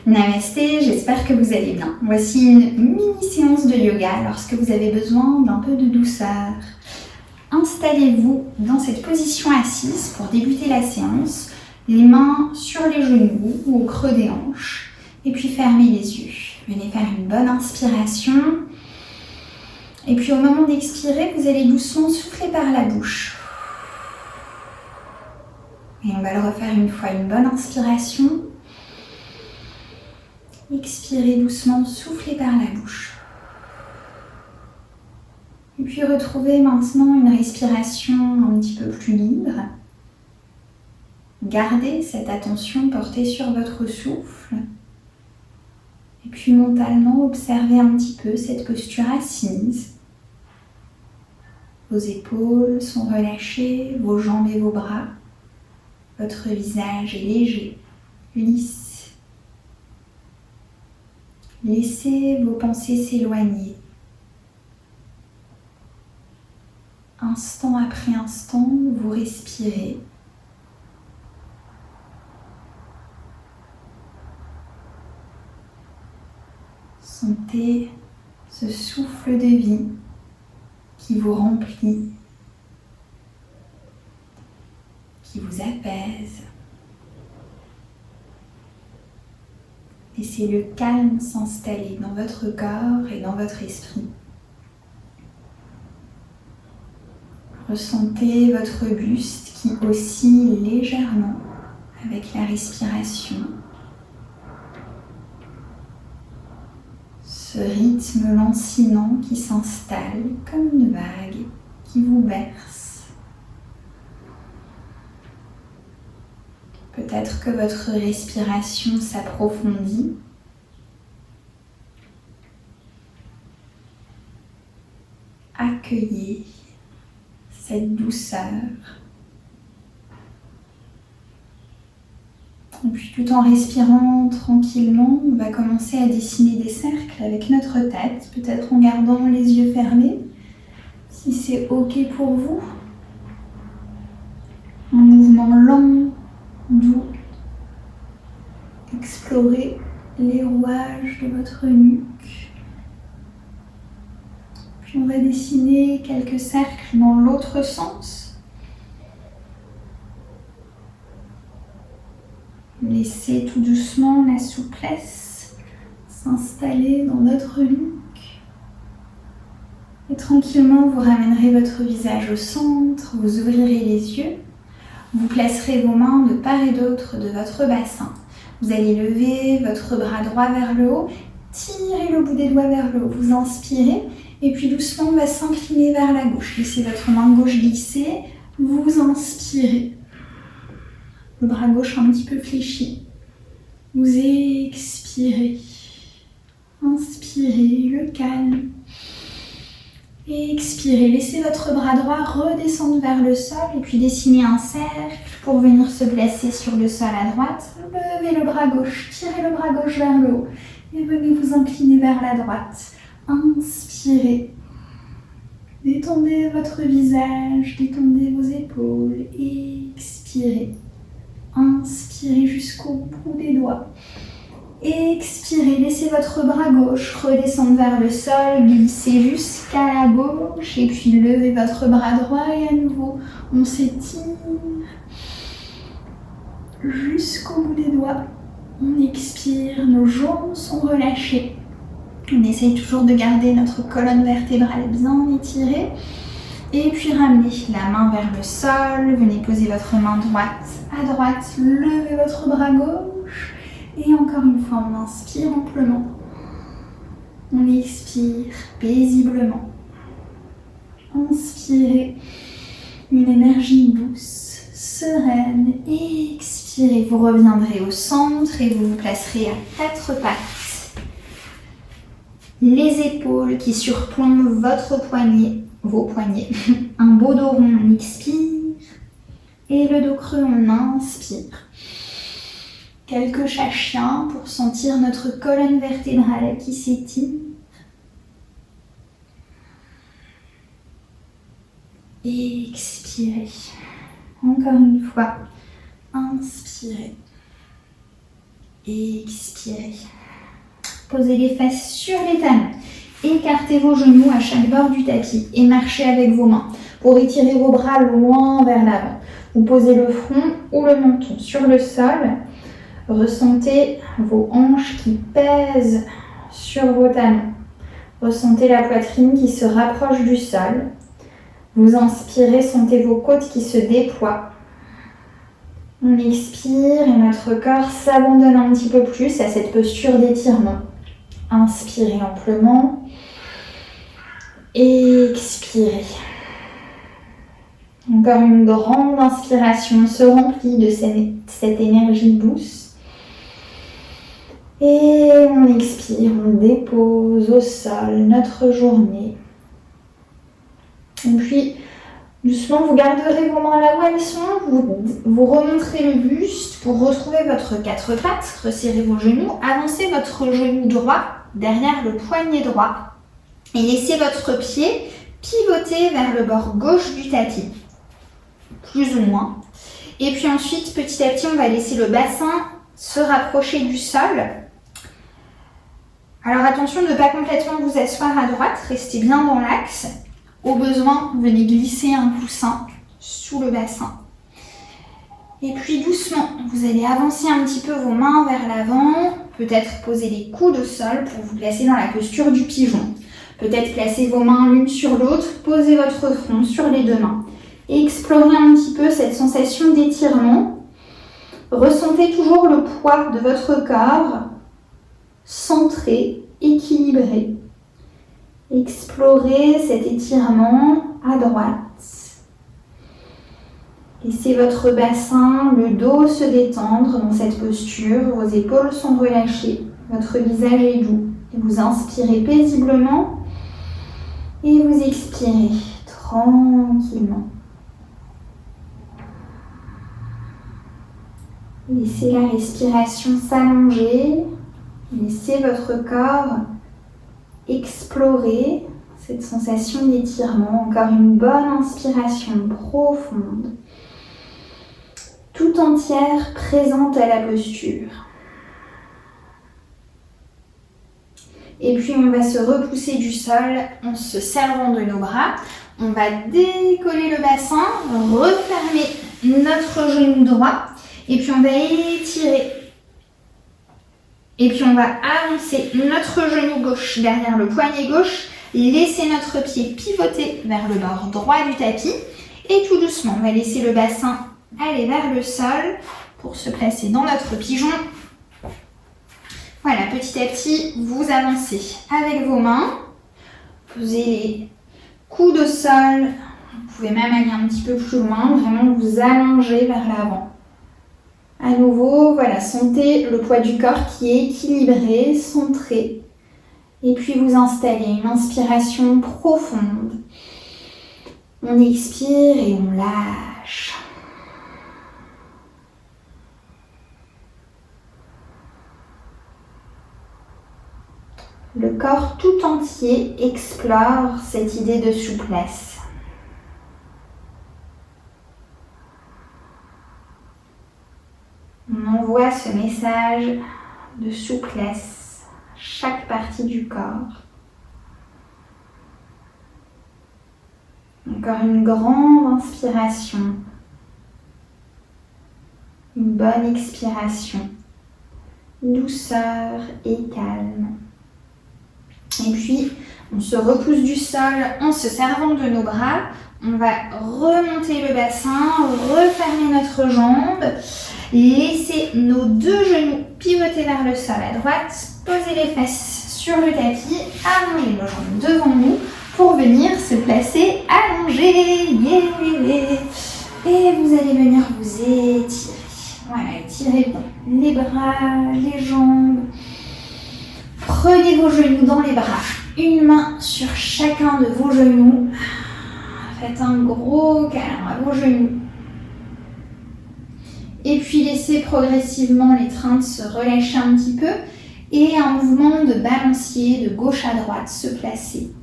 Namasté, j'espère que vous allez bien. Voici une mini-séance de yoga lorsque vous avez besoin d'un peu de douceur. Installez-vous dans cette position assise pour débuter la séance, les mains sur les genoux ou au creux des hanches, et puis fermez les yeux. Venez faire une bonne inspiration, et puis au moment d'expirer, vous allez doucement souffler par la bouche. Et on va le refaire une fois, une bonne inspiration. Expirez doucement, soufflez par la bouche. Et puis retrouvez maintenant une respiration un petit peu plus libre. Gardez cette attention portée sur votre souffle. Et puis mentalement, observez un petit peu cette posture assise. Vos épaules sont relâchées, vos jambes et vos bras. Votre visage est léger, lisse. Laissez vos pensées s'éloigner. Instant après instant, vous respirez. Sentez ce souffle de vie qui vous remplit, qui vous apaise. Laissez le calme s'installer dans votre corps et dans votre esprit. Ressentez votre buste qui oscille légèrement avec la respiration. Ce rythme lancinant qui s'installe comme une vague qui vous berce. Peut-être que votre respiration s'approfondit. Accueillez cette douceur. Et puis tout en respirant tranquillement, on va commencer à dessiner des cercles avec notre tête, peut-être en gardant les yeux fermés, si c'est ok pour vous. Un mouvement lent, doux. Explorez les rouages de votre nuque. Puis on va dessiner quelques cercles dans l'autre sens. Laissez tout doucement la souplesse s'installer dans votre nuque. Et tranquillement, vous ramènerez votre visage au centre, vous ouvrirez les yeux. Vous placerez vos mains de part et d'autre de votre bassin. Vous allez lever votre bras droit vers le haut, tirez le bout des doigts vers le haut. Vous inspirez et puis doucement on va s'incliner vers la gauche. Laissez votre main gauche glisser, vous inspirez. Le bras gauche un petit peu fléchi. Vous expirez. Inspirez, le calme. Expirez, laissez votre bras droit redescendre vers le sol et puis dessinez un cercle pour venir se placer sur le sol à droite. Levez le bras gauche, tirez le bras gauche vers le haut et venez vous incliner vers la droite. Inspirez. Détendez votre visage, détendez vos épaules. Expirez. Inspirez jusqu'au bout des doigts. Expirez, laissez votre bras gauche redescendre vers le sol, glissez jusqu'à la gauche et puis levez votre bras droit et à nouveau on s'étire jusqu'au bout des doigts. On expire, nos jambes sont relâchées. On essaye toujours de garder notre colonne vertébrale bien étirée. Et puis ramenez la main vers le sol, venez poser votre main droite à droite, levez votre bras gauche. Et encore une fois, on inspire amplement. On expire paisiblement. Inspirez une énergie douce, sereine. Expirez, vous reviendrez au centre et vous vous placerez à quatre pattes. Les épaules qui surplombent vos poignets. Un beau dos rond, on expire. Et le dos creux, on inspire. Quelques chats chiens pour sentir notre colonne vertébrale qui s'étire. Expirez. Encore une fois. Inspirez. Expirez. Posez les fesses sur les talons. Écartez vos genoux à chaque bord du tapis et marchez avec vos mains pour étirer vos bras loin vers l'avant. Vous posez le front ou le menton sur le sol. Ressentez vos hanches qui pèsent sur vos talons. Ressentez la poitrine qui se rapproche du sol. Vous inspirez, sentez vos côtes qui se déploient. On expire et notre corps s'abandonne un petit peu plus à cette posture d'étirement. Inspirez amplement. Expirez. Encore une grande inspiration. On se remplit de cette énergie douce. Et on expire, on dépose au sol notre journée. Et puis, doucement, vous garderez vos mains là où elles sont, vous remonterez le buste pour retrouver votre quatre pattes, resserrez vos genoux, avancez votre genou droit derrière le poignet droit et laissez votre pied pivoter vers le bord gauche du tapis, plus ou moins. Et puis ensuite, petit à petit, on va laisser le bassin se rapprocher du sol. Alors attention de ne pas complètement vous asseoir à droite, restez bien dans l'axe. Au besoin, venez glisser un coussin sous le bassin. Et puis doucement, vous allez avancer un petit peu vos mains vers l'avant, peut-être poser les coudes au sol pour vous placer dans la posture du pigeon. Peut-être placer vos mains l'une sur l'autre, posez votre front sur les deux mains. Et explorez un petit peu cette sensation d'étirement. Ressentez toujours le poids de votre corps, centré, équilibré. Explorez cet étirement à droite. Laissez votre bassin, le dos se détendre dans cette posture. Vos épaules sont relâchées. Votre visage est doux. Et vous inspirez paisiblement et vous expirez tranquillement. Laissez la respiration s'allonger. Laissez votre corps explorer cette sensation d'étirement. Encore une bonne inspiration profonde, tout entière présente à la posture. Et puis on va se repousser du sol en se servant de nos bras. On va décoller le bassin, refermer notre genou droit et puis on va étirer. Et puis on va avancer notre genou gauche derrière le poignet gauche, laisser notre pied pivoter vers le bord droit du tapis et tout doucement, on va laisser le bassin aller vers le sol pour se placer dans notre pigeon. Voilà, petit à petit, vous avancez avec vos mains, posez les coudes au sol, vous pouvez même aller un petit peu plus loin, vraiment vous allongez vers l'avant. À nouveau, voilà, sentez le poids du corps qui est équilibré, centré. Et puis vous installez une inspiration profonde. On expire et on lâche. Le corps tout entier explore cette idée de souplesse. On envoie ce message de souplesse à chaque partie du corps. Encore une grande inspiration, une bonne expiration, douceur et calme. Et puis, on se repousse du sol en se servant de nos bras. On va remonter le bassin, refermer notre jambe, laisser nos deux genoux pivoter vers le sol à droite, poser les fesses sur le tapis, allonger nos jambes devant nous pour venir se placer allongé. Et vous allez venir vous étirer. Voilà, étirez les bras, les jambes. Prenez vos genoux dans les bras, une main sur chacun de vos genoux. Faites un gros câlin à vos genoux. Et puis laissez progressivement l'étreinte se relâcher un petit peu et un mouvement de balancier de gauche à droite se placer.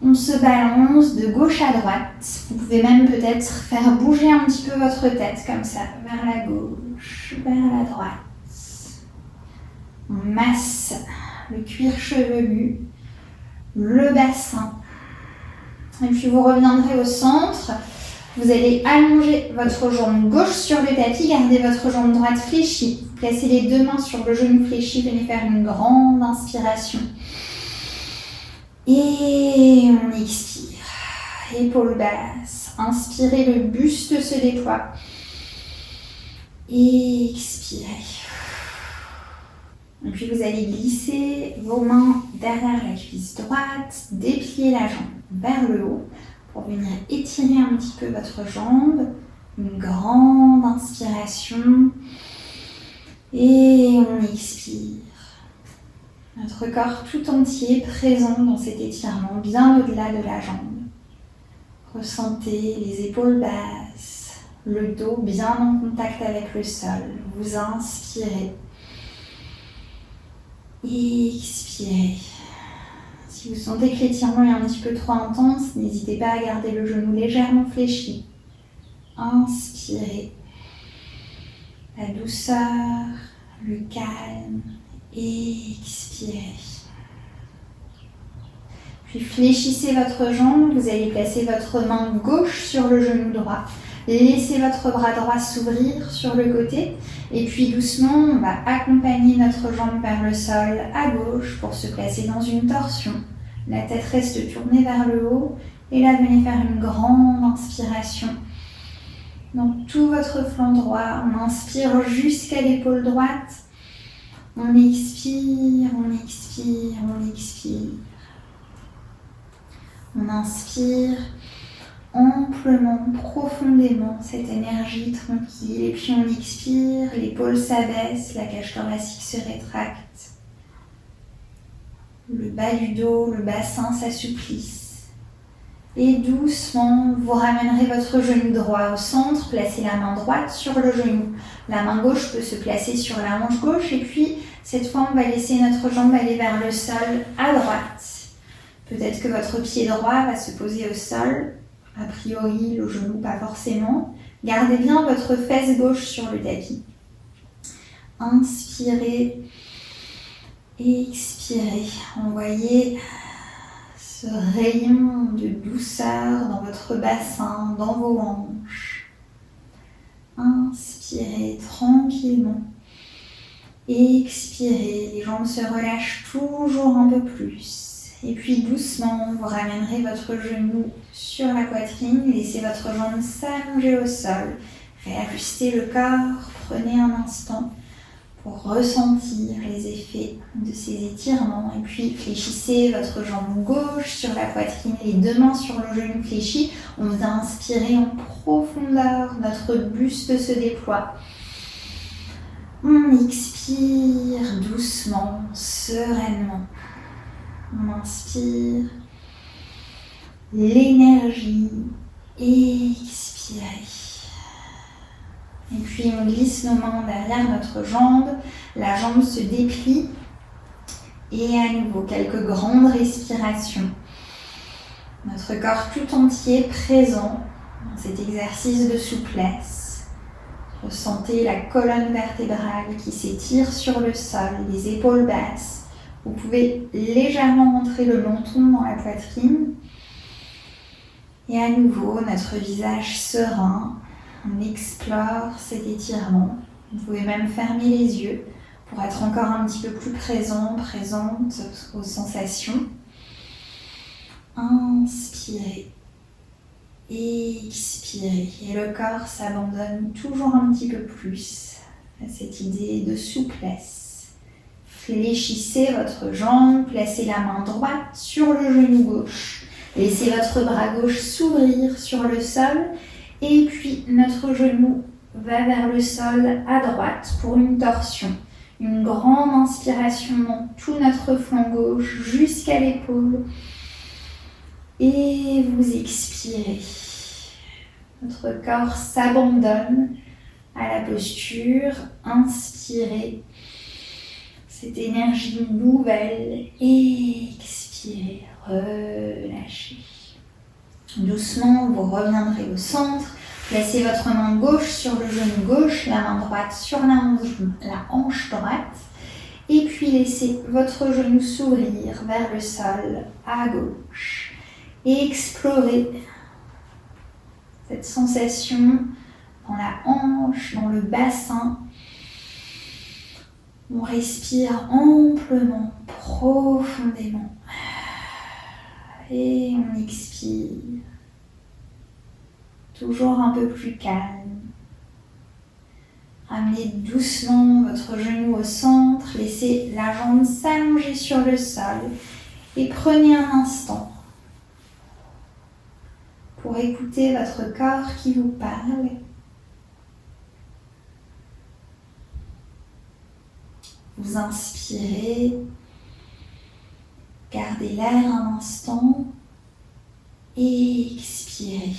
On se balance de gauche à droite. Vous pouvez même peut-être faire bouger un petit peu votre tête comme ça, vers la gauche, gauche vers la droite. On masse le cuir chevelu, le bassin. Et puis vous reviendrez au centre. Vous allez allonger votre jambe gauche sur le tapis, gardez votre jambe droite fléchie. Placez les deux mains sur le genou fléchi, venez faire une grande inspiration. Et on expire. Épaules basses. Inspirez, le buste se déploie. Expirez. Et puis vous allez glisser vos mains derrière la cuisse droite, déplier la jambe vers le haut pour venir étirer un petit peu votre jambe. Une grande inspiration. Et on expire. Notre corps tout entier présent dans cet étirement, bien au-delà de la jambe. Ressentez les épaules basses, le dos bien en contact avec le sol. Vous inspirez. Expirez. Si vous sentez que l'étirement est un petit peu trop intense, n'hésitez pas à garder le genou légèrement fléchi. Inspirez. La douceur, le calme. Expirez. Puis fléchissez votre jambe, vous allez placer votre main gauche sur le genou droit. Laissez votre bras droit s'ouvrir sur le côté. Et puis doucement, on va accompagner notre jambe vers le sol à gauche pour se placer dans une torsion. La tête reste tournée vers le haut. Et là, venez faire une grande inspiration. Dans tout votre flanc droit, on inspire jusqu'à l'épaule droite. On expire, on expire, on expire. On inspire amplement, profondément cette énergie tranquille. Et puis on expire, l'épaule s'abaisse, la cage thoracique se rétracte. Le bas du dos, le bassin s'assouplissent. Et doucement, vous ramènerez votre genou droit au centre, placez la main droite sur le genou. La main gauche peut se placer sur la hanche gauche et puis cette fois on va laisser notre jambe aller vers le sol à droite. Peut-être que votre pied droit va se poser au sol, a priori le genou pas forcément. Gardez bien votre fesse gauche sur le tapis. Inspirez, expirez, envoyez ce rayon de douceur dans votre bassin, dans vos hanches. Inspirez tranquillement. Expirez, les jambes se relâchent toujours un peu plus. Et puis doucement, vous ramènerez votre genou sur la poitrine. Laissez votre jambe s'allonger au sol. Réajustez le corps. Prenez un instant pour ressentir les effets de ces étirements. Et puis fléchissez votre jambe gauche sur la poitrine, les deux mains sur le genou fléchi. On va inspirer en profondeur, notre buste se déploie. On expire doucement, sereinement. On inspire l'énergie, expirez. Et puis on glisse nos mains derrière notre jambe, la jambe se déplie et à nouveau quelques grandes respirations. Notre corps tout entier présent dans cet exercice de souplesse. Ressentez la colonne vertébrale qui s'étire sur le sol, les épaules basses. Vous pouvez légèrement rentrer le menton dans la poitrine. Et à nouveau, notre visage serein. On explore cet étirement. Vous pouvez même fermer les yeux pour être encore un petit peu plus présente aux sensations. Inspirez. Expirez. Et le corps s'abandonne toujours un petit peu plus à cette idée de souplesse. Fléchissez votre jambe, placez la main droite sur le genou gauche. Laissez votre bras gauche s'ouvrir sur le sol. Et puis notre genou va vers le sol à droite pour une torsion. Une grande inspiration dans tout notre flanc gauche jusqu'à l'épaule. Et vous expirez. Votre corps s'abandonne à la posture. Inspirez cette énergie nouvelle. Expirez, relâchez. Doucement, vous reviendrez au centre. Placez votre main gauche sur le genou gauche, la main droite sur la hanche droite. Et puis laissez votre genou s'ouvrir vers le sol à gauche. Et explorez cette sensation dans la hanche, dans le bassin. On respire amplement, profondément. Et on expire. Toujours un peu plus calme. Ramenez doucement votre genou au centre. Laissez la jambe s'allonger sur le sol. Et prenez un instant pour écouter votre corps qui vous parle. Vous inspirez, gardez l'air un instant et expirez.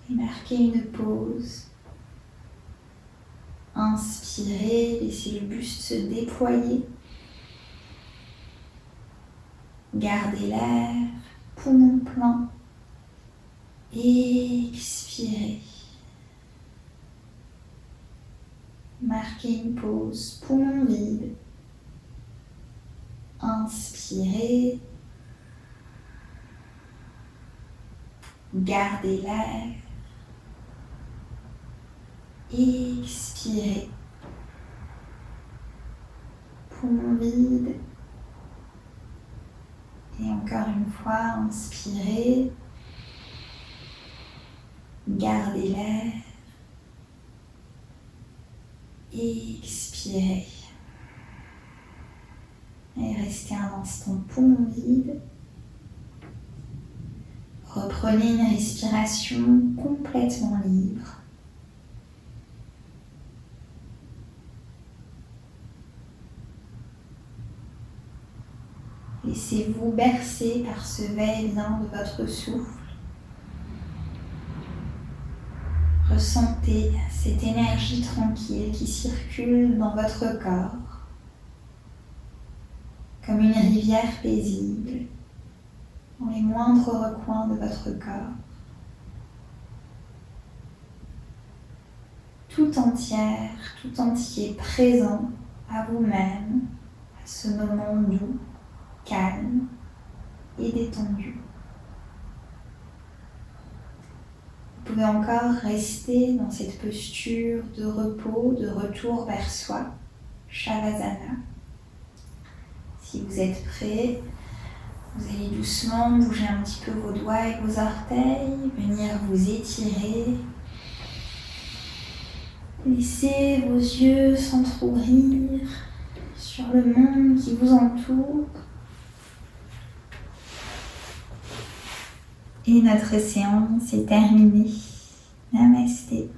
Et marquez une pause. Inspirez, laissez le buste se déployer. Gardez l'air, poumon plein. Et expirez. Marquez une pause, poumon vide. Inspirez. Gardez l'air. Expirez. Poumon vide. Et encore une fois, inspirez. Gardez l'air. Expirez. Et restez un instant poumon vide. Reprenez une respiration complètement libre. Laissez-vous bercer par ce va-et-vient de votre souffle. Ressentez cette énergie tranquille qui circule dans votre corps, comme une rivière paisible, dans les moindres recoins de votre corps. Tout entière, tout entier présent à vous-même, à ce moment doux, calme et détendu. Vous pouvez encore rester dans cette posture de repos, de retour vers soi, Shavasana. Si vous êtes prêt, vous allez doucement bouger un petit peu vos doigts et vos orteils, venir vous étirer. Laissez vos yeux s'entrouvrir sur le monde qui vous entoure. Et notre séance est terminée. Namasté.